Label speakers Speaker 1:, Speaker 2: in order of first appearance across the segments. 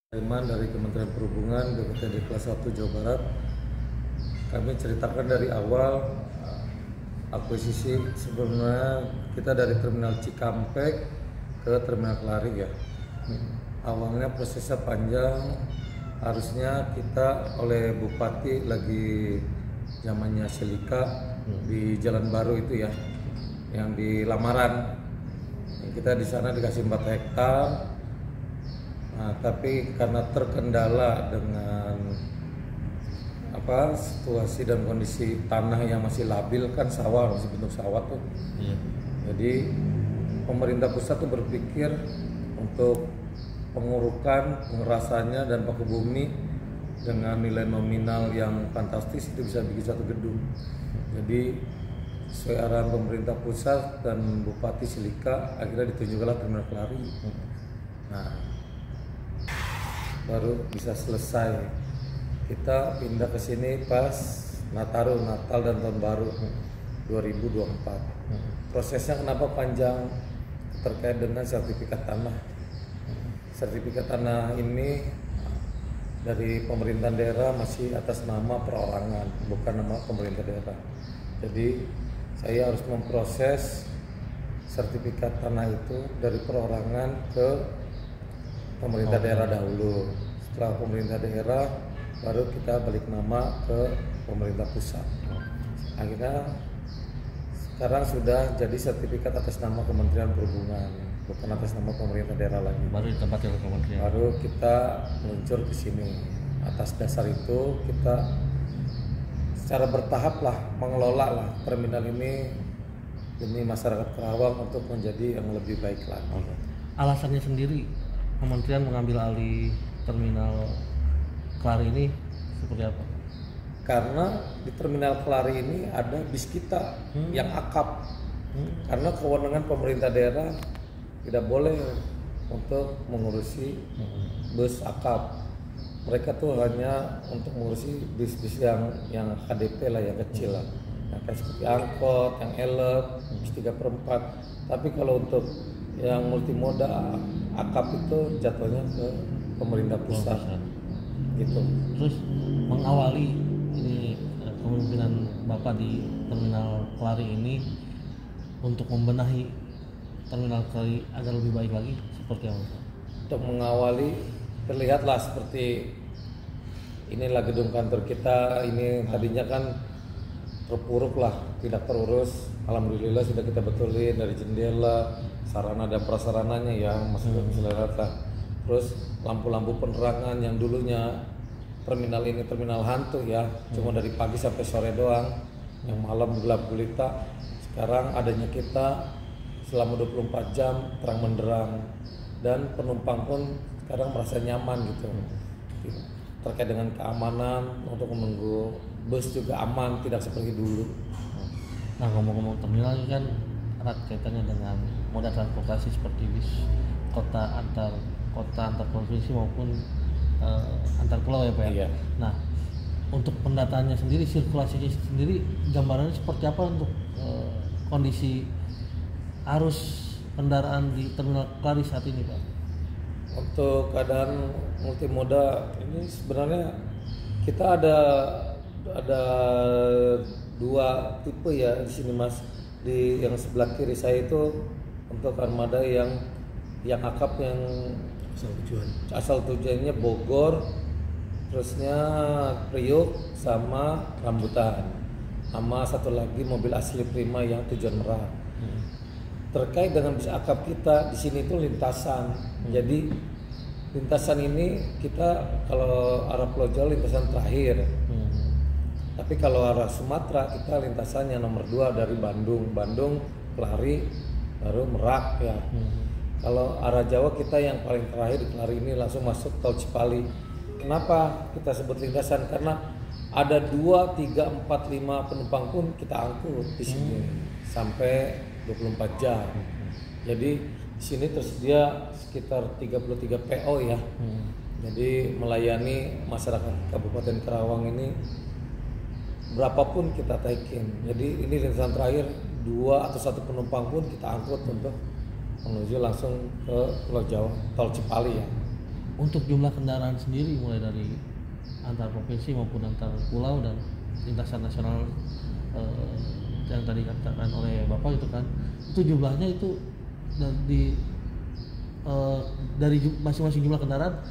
Speaker 1: Iman dari Kementerian Perhubungan BPTD kelas 1 Jawa Barat. Kami ceritakan dari awal akuisisi sebelumnya kita dari Terminal Cikampek ke Terminal Kelari ya. Awalnya prosesnya panjang, harusnya kita oleh Bupati lagi zamannya Silika di Jalan Baru itu ya, yang di Lamaran. Kita di sana dikasih 4 hektar. Nah, tapi karena terkendala dengan situasi dan kondisi tanah yang masih labil, kan sawah masih bentuk sawah tuh. Jadi pemerintah pusat tuh berpikir untuk pengurukan, pengerasannya dan paku bumi dengan nilai nominal yang fantastis itu bisa bikin satu gedung. Jadi sesuai arahan pemerintah pusat dan Bupati Silika akhirnya ditunjukkanlah Terminal Kelari. Nah, baru bisa selesai. Kita pindah ke sini pas Natal dan Tahun Baru 2024. Prosesnya kenapa panjang? Terkait dengan sertifikat tanah. Sertifikat tanah ini dari pemerintah daerah masih atas nama perorangan, bukan nama pemerintah daerah. Jadi saya harus memproses sertifikat tanah itu dari perorangan ke pemerintah daerah dahulu. Setelah pemerintah daerah baru kita balik nama ke pemerintah pusat. Akhirnya sekarang sudah jadi sertifikat atas nama Kementerian Perhubungan, bukan atas nama pemerintah daerah lagi.
Speaker 2: Baru ditempati oleh kementerian.
Speaker 1: Baru kita meluncur ke sini. Atas dasar itu kita secara bertahap lah mengelola lah terminal ini demi masyarakat Karawang untuk menjadi yang lebih baik lagi.
Speaker 2: Alasannya sendiri kementerian mengambil alih terminal Kelari ini seperti apa?
Speaker 1: Karena di Terminal Kelari ini ada bis kita yang akap. Karena kewenangan pemerintah daerah tidak boleh untuk mengurusi bus akap. Mereka tuh hanya untuk mengurusi bis-bis yang KDP lah, yang kecil lah. Yang kayak seperti angkot, yang elep, bis 3/4. Tapi kalau untuk yang multimoda akap itu jatuhnya ke pemerintah pusat. Gitu.
Speaker 2: Terus mengawali ini kepemimpinan Bapak di Terminal Kelari ini untuk membenahi Terminal Kelari agar lebih baik lagi seperti apa?
Speaker 1: Untuk mengawali terlihatlah seperti inilah gedung kantor kita ini tadinya kan terpuruk lah, tidak terurus. Alhamdulillah sudah kita betulin dari jendela, sarana dan prasarananya yang masih bisa rata. Terus lampu-lampu penerangan yang dulunya terminal ini terminal hantu ya, cuma dari pagi sampai sore doang, yang malam gelap gulita. Sekarang adanya kita selama 24 jam terang menderang, dan penumpang pun sekarang merasa nyaman gitu. Terkait dengan keamanan untuk menunggu bus juga aman, tidak seperti dulu.
Speaker 2: Nah, ngomong-ngomong terminal ini kan erat kaitannya dengan moda transportasi seperti bis antar provinsi maupun antar pulau ya Pak ya.
Speaker 1: Iya.
Speaker 2: Nah, untuk pendataannya sendiri, sirkulasinya sendiri, gambarannya seperti apa untuk kondisi arus kendaraan di Terminal Kelari saat ini Pak?
Speaker 1: Untuk keadaan multimoda ini sebenarnya kita ada 2 tipe ya di sini Mas. Di yang sebelah kiri saya itu untuk armada yang akap yang asal tujuannya Bogor, terusnya Priuk sama Rambutan, sama satu lagi mobil asli Prima yang tujuan Merak. Terkait dengan bis akap kita di sini itu lintasan. Jadi lintasan ini kita kalau arah Pulau Jawa lintasan terakhir. Tapi kalau arah Sumatera kita lintasannya nomor 2 dari Bandung, Kelari, baru Merak ya. Kalau arah Jawa kita yang paling terakhir di Kelari ini langsung masuk tol Cipali. Kenapa kita sebut lintasan? Karena ada 2, 3, 4, 5 penumpang pun kita angkut di sini sampai 24 jam. Jadi di sini tersedia sekitar 33 PO ya. Jadi melayani masyarakat Kabupaten Karawang ini berapapun kita taikin. Jadi ini lintasan terakhir, 2 atau 1 penumpang pun kita angkut untuk menuju langsung ke Pulau Jawa, tol Cipali ya.
Speaker 2: Untuk jumlah kendaraan sendiri mulai dari antar provinsi maupun antar pulau dan lintasan nasional yang tadi katakan oleh Bapak itu kan, itu jumlahnya itu dari masing-masing jumlah kendaraan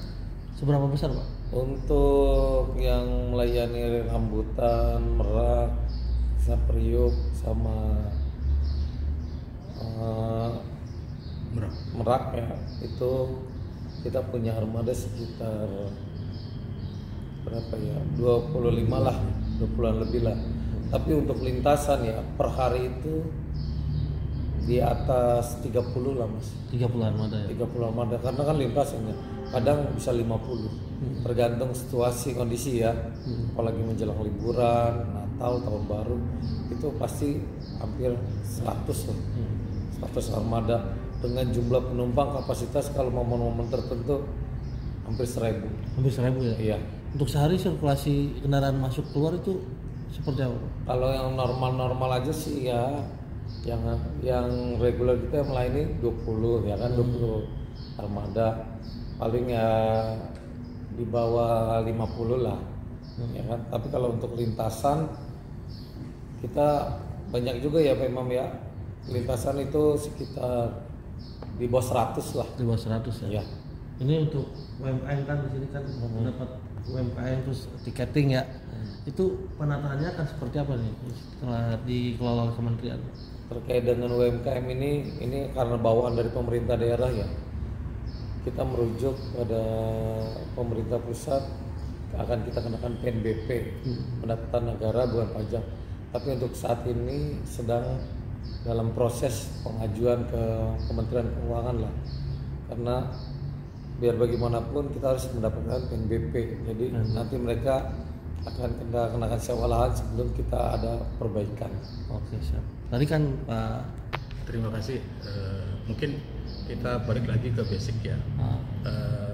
Speaker 2: seberapa besar Pak?
Speaker 1: Untuk yang melayani Rambutan, Merak, Priok sama Merak ya, itu kita punya armada sekitar berapa ya, 25 lah, 20-an lebih lah. Tapi untuk lintasan ya per hari itu di atas 30 lah Mas.
Speaker 2: 30 armada ya?
Speaker 1: 30 armada, karena kan lintasannya kadang bisa 50, tergantung situasi kondisi ya. Apalagi menjelang liburan, Natal, Tahun Baru, itu pasti hampir 100 lah. 100 armada dengan jumlah penumpang kapasitas kalau momen-momen tertentu hampir 1000.
Speaker 2: Hampir 1000 ya?
Speaker 1: Iya.
Speaker 2: Untuk sehari sirkulasi kendaraan masuk keluar itu seperti apa Pak?
Speaker 1: Kalau yang normal-normal aja sih ya, yang reguler kita melayani 20 ya kan, 20 armada, paling ya di bawah 50 lah ya kan. Tapi kalau untuk lintasan kita banyak juga ya memang ya, lintasan itu sekitar di bawah 100 lah.
Speaker 2: Di bawah 100 ya?
Speaker 1: Ya.
Speaker 2: Ini untuk UMKM kan di sini kan dapat UMKM terus tiketing ya. Itu penataannya akan seperti apa nih setelah dikelola oleh kementerian?
Speaker 1: Terkait dengan UMKM ini karena bawaan dari pemerintah daerah ya, kita merujuk pada pemerintah pusat, akan kita kenakan PNBP, pendapatan negara bukan pajak. Tapi untuk saat ini sedang dalam proses pengajuan ke Kementerian Keuangan lah, karena biar bagaimanapun kita harus mendapatkan PNBP. Jadi nanti mereka akan kenakan sewa lahan sebelum kita ada perbaikan.
Speaker 2: Oke siap. Tadi kan Pak,
Speaker 3: terima kasih. Mungkin kita balik lagi ke basic ya.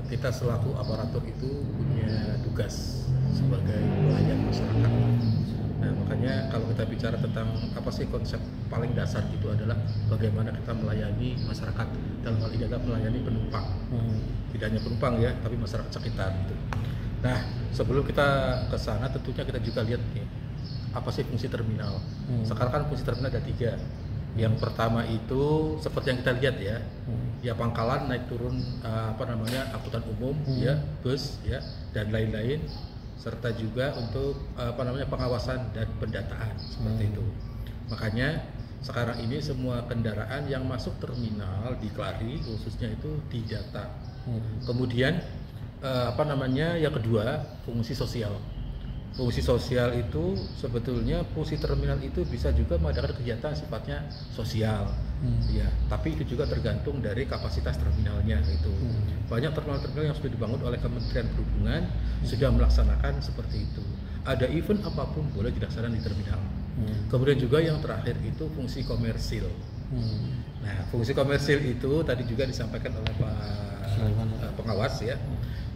Speaker 3: Kita selaku aparatur itu punya tugas sebagai pelayan masyarakat. Nah, makanya kalau kita bicara tentang apa sih konsep paling dasar itu adalah bagaimana kita melayani masyarakat, dalam hal ini adalah melayani penumpang. Tidak hanya penumpang ya, tapi masyarakat sekitar gitu. Nah, sebelum kita ke sana tentunya kita juga lihat nih apa sih fungsi terminal. Sekarang kan fungsi terminal ada 3. Yang pertama itu seperti yang kita lihat ya, ya pangkalan naik turun angkutan umum ya, bus ya dan lain-lain, serta juga untuk pengawasan dan pendataan seperti itu. Makanya sekarang ini semua kendaraan yang masuk terminal di Klari khususnya itu didata. Kemudian yang kedua fungsi sosial. Fungsi sosial itu sebetulnya fungsi terminal itu bisa juga mengadakan kegiatan sifatnya sosial, ya. Tapi itu juga tergantung dari kapasitas terminalnya itu. Banyak terminal-terminal yang sudah dibangun oleh Kementerian Perhubungan sudah melaksanakan seperti itu. Ada event apapun boleh dilaksanakan di terminal. Kemudian juga yang terakhir itu fungsi komersil. Nah, fungsi komersil itu tadi juga disampaikan oleh Pak pengawas ya,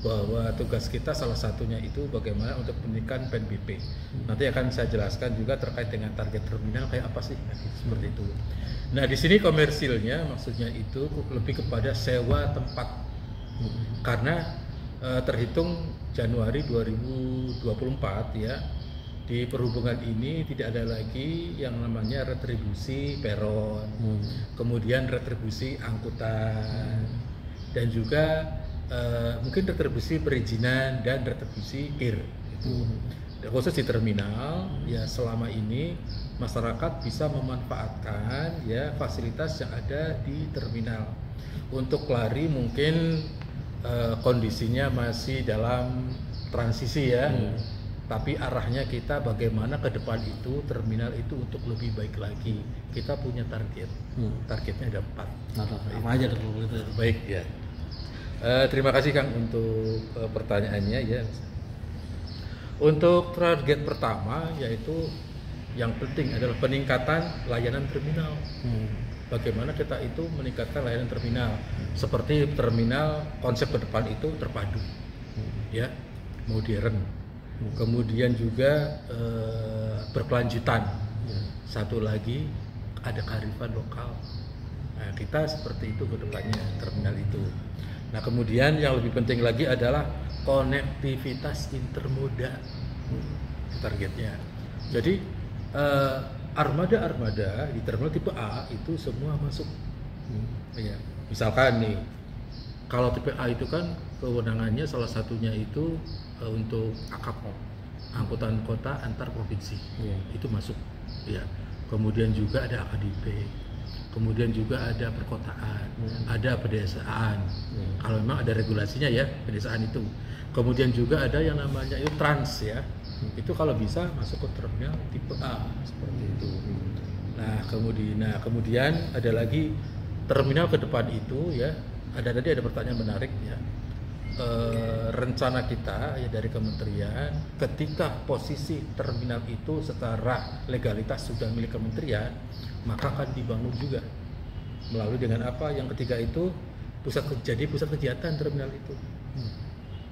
Speaker 3: bahwa tugas kita salah satunya itu bagaimana untuk meningkatkan PNBP. Nanti akan saya jelaskan juga terkait dengan target terminal kayak apa sih, seperti itu. Nah, di sini komersilnya maksudnya itu lebih kepada sewa tempat. Karena terhitung Januari 2024 ya, di perhubungan ini tidak ada lagi yang namanya retribusi peron, kemudian retribusi angkutan, dan juga mungkin retribusi perizinan dan retribusi KIR itu. Khusus di terminal ya, selama ini masyarakat bisa memanfaatkan ya fasilitas yang ada di terminal. Untuk Klari mungkin kondisinya masih dalam transisi ya, tapi arahnya kita bagaimana ke depan itu terminal itu untuk lebih baik lagi. Kita punya target, targetnya ada 4.
Speaker 2: Apa aja tuh gitu?
Speaker 3: Baik ya. Terima kasih Kang untuk pertanyaannya ya. Untuk target pertama yaitu yang penting adalah peningkatan layanan terminal. Bagaimana kita itu meningkatkan layanan terminal? Seperti terminal konsep ke depan itu terpadu, ya, modern. Kemudian juga berkelanjutan. Satu lagi ada kearifan lokal. Nah, kita seperti itu ke depannya terminal itu. Nah kemudian yang lebih penting lagi adalah konektivitas intermoda, itu targetnya. Jadi armada-armada di terminal tipe A itu semua masuk. Ya, misalkan nih, kalau tipe A itu kan kewenangannya salah satunya itu untuk AKAP, angkutan kota antar provinsi, itu masuk. Ya, kemudian juga ada AKDP, kemudian juga ada perkotaan, ada pedesaan. Kalau memang ada regulasinya ya pedesaan itu. Kemudian juga ada yang namanya itu trans ya. Itu kalau bisa masuk ke terminal tipe A seperti itu. Nah kemudian ada lagi terminal ke depan itu ya. Tadi ada pertanyaan menarik ya. Rencana kita ya dari kementerian, ketika posisi terminal itu secara legalitas sudah milik kementerian, maka akan dibangun juga melalui dengan apa? Yang ketiga itu pusat kegiatan terminal itu.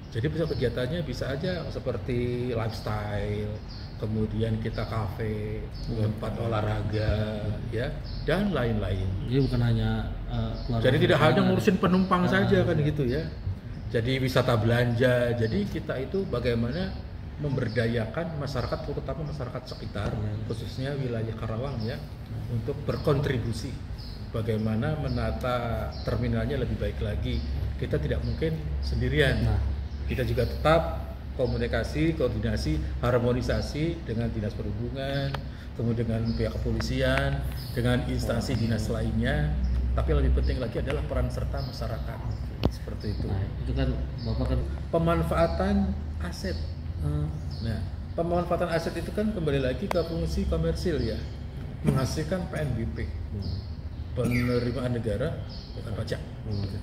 Speaker 3: Jadi pusat kegiatannya bisa aja seperti lifestyle, kemudian kita kafe, tempat olahraga, ya, dan lain-lain.
Speaker 2: Jadi bukan hanya
Speaker 3: jadi tidak hanya ngurusin penumpang saja kan gitu ya. Jadi wisata belanja. Jadi kita itu bagaimana memberdayakan masyarakat, terutama masyarakat sekitar, khususnya wilayah Karawang ya, untuk berkontribusi. Bagaimana menata terminalnya lebih baik lagi. Kita tidak mungkin sendirian. Kita juga tetap komunikasi, koordinasi, harmonisasi dengan dinas perhubungan, kemudian dengan pihak kepolisian, dengan instansi dinas lainnya. Tapi lebih penting lagi adalah peran serta masyarakat seperti itu.
Speaker 2: Nah, itu kan Bapak kan
Speaker 3: pemanfaatan aset. Nah, pemanfaatan aset itu kan kembali lagi ke fungsi komersil ya, menghasilkan PNBP. Penerimaan negara bukan pajak.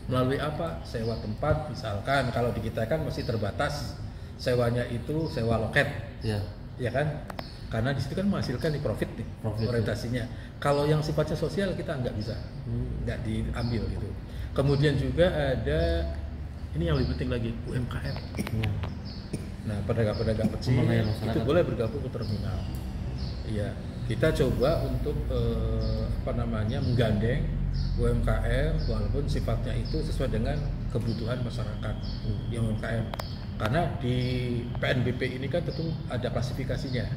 Speaker 3: Melalui apa? Sewa tempat, misalkan kalau di kita kan masih terbatas sewanya itu sewa loket, ya kan? Karena di situ kan menghasilkan di profit nih, orientasinya. Kalau yang sifatnya sosial kita nggak bisa, nggak diambil gitu. Kemudian juga ada ini yang lebih penting lagi UMKM. Nah, pedagang-pedagang kecil itu boleh bergabung ke terminal. Iya. Kita coba untuk menggandeng UMKM walaupun sifatnya itu sesuai dengan kebutuhan masyarakat yang UMKM. Karena di PNBP ini kan tentu ada klasifikasinya.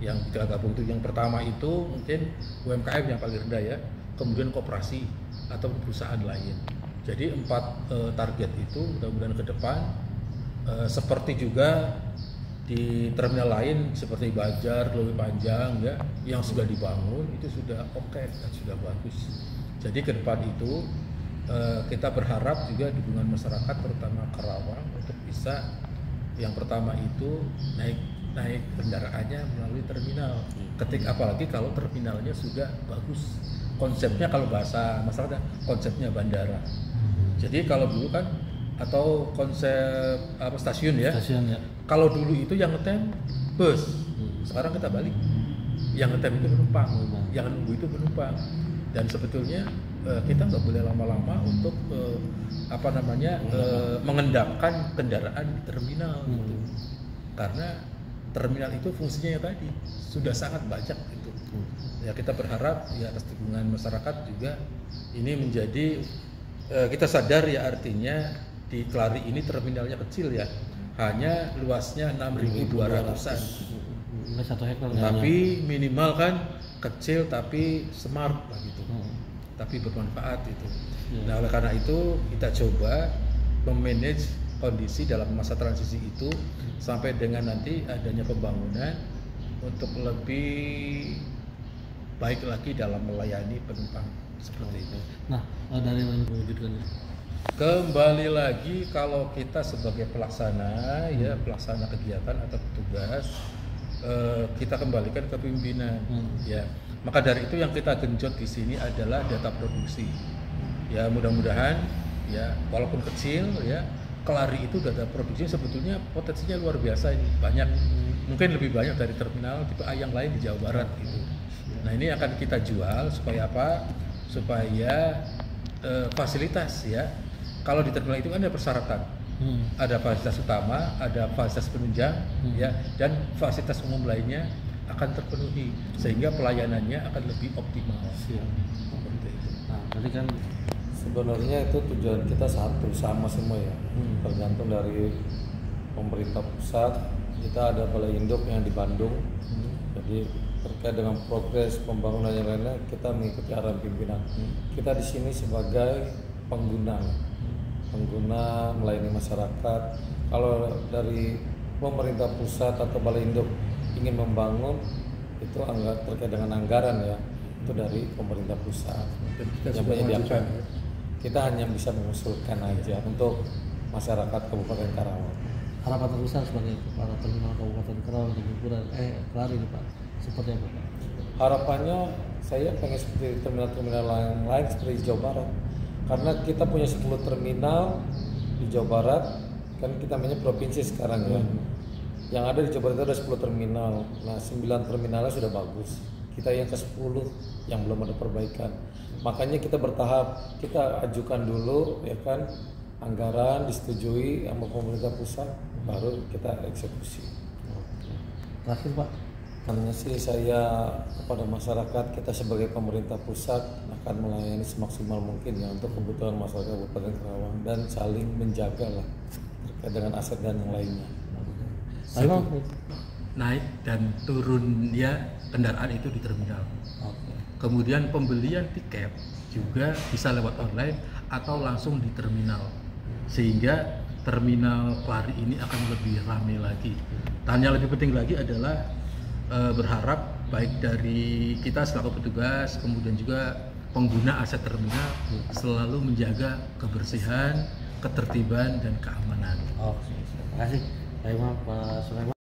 Speaker 3: Yang kita gabung itu yang pertama itu mungkin UMKM yang paling rendah ya, kemudian koperasi atau perusahaan lain. Jadi 4 target itu mudah-mudahan ke depan seperti juga di terminal lain seperti Banjar, Lewi Panjang ya, yang sudah dibangun itu sudah oke dan sudah bagus. Jadi ke depan itu kita berharap juga dukungan masyarakat terutama Karawang untuk bisa yang pertama itu naik kendaraannya melalui terminal. Apalagi kalau terminalnya sudah bagus. Konsepnya kalau bahasa masyarakat konsepnya bandara. Jadi kalau dulu kan atau konsep stasiun ya. Kalau dulu itu yang ngetem bus, sekarang kita balik. Yang ngetem itu penumpang, yang nunggu itu penumpang. Dan sebetulnya kita nggak boleh lama-lama untuk mengendapkan kendaraan di terminal gitu. Karena terminal itu fungsinya tadi sudah sangat banyak gitu. Ya kita berharap ya atas dukungan masyarakat juga ini menjadi kita sadar ya artinya di Kelari ini terminalnya kecil ya. Hanya luasnya 6.200-an. Tapi minimal kan kecil tapi smart lah gitu. Tapi bermanfaat itu. Nah, oleh karena itu kita coba memanage kondisi dalam masa transisi itu sampai dengan nanti adanya pembangunan untuk lebih baik lagi dalam melayani penumpang seperti itu.
Speaker 2: Nah, dari yang mewujudkan
Speaker 3: kembali lagi kalau kita sebagai pelaksana ya pelaksana kegiatan atau petugas kita kembalikan ke pimpinan ya. Maka dari itu yang kita genjot di sini adalah data produksi. Ya mudah-mudahan ya walaupun kecil ya Kelari itu data produksi sebetulnya potensinya luar biasa ini banyak. Mungkin lebih banyak dari terminal tipe A yang lain di Jawa Barat gitu. Nah, ini akan kita jual supaya apa? Supaya fasilitas ya. Kalau di terminal itu kan ada persyaratan, ada fasilitas utama, ada fasilitas penunjang, ya, dan fasilitas umum lainnya akan terpenuhi sehingga pelayanannya akan lebih optimal.
Speaker 2: Seperti itu. Nah, tadi kan
Speaker 1: Sebenarnya itu tujuan kita satu, sama semua ya. Tergantung dari pemerintah pusat. Kita ada balai induk yang di Bandung. Jadi terkait dengan progres pembangunan yang lainnya kita mengikuti arahan pimpinan. Kita di sini sebagai pengguna melayani masyarakat. Kalau dari pemerintah pusat atau balai induk ingin membangun itu terkait dengan anggaran ya, itu dari pemerintah pusat. Yang menyediakan. Kita hanya bisa mengusulkan aja untuk masyarakat Kabupaten Karawang.
Speaker 2: Harapan terbesar sebagai kepala terminal Kabupaten Karawang dan Kelari nih Pak, seperti apa Pak?
Speaker 1: Harapannya saya pengen seperti terminal-terminal lain seperti di Jawa Barat, karena kita punya 10 terminal di Jawa Barat, kan kita namanya provinsi sekarang ya. Yang ada di Jawa Barat itu ada 10 terminal. Nah 9 terminalnya sudah bagus, kita yang ke-10 yang belum ada perbaikan. Makanya kita bertahap, kita ajukan dulu ya kan, anggaran disetujui sama pemerintah pusat, baru kita eksekusi.
Speaker 2: Terakhir Pak,
Speaker 1: Karena sih saya kepada masyarakat, kita sebagai pemerintah pusat akan melayani semaksimal mungkin ya untuk kebutuhan masyarakat Kabupaten Karawang dan saling menjaga lah terkait dengan aset dan yang lainnya.
Speaker 3: Naik dan turunnya kendaraan itu di terminal. Kemudian pembelian tiket juga bisa lewat online atau langsung di terminal, sehingga terminal Kelari ini akan lebih ramai lagi. Dan yang lebih penting lagi adalah berharap baik dari kita selaku petugas, kemudian juga pengguna aset terminal selalu menjaga kebersihan, ketertiban dan keamanan.
Speaker 2: Terima kasih Pak Sulaiman.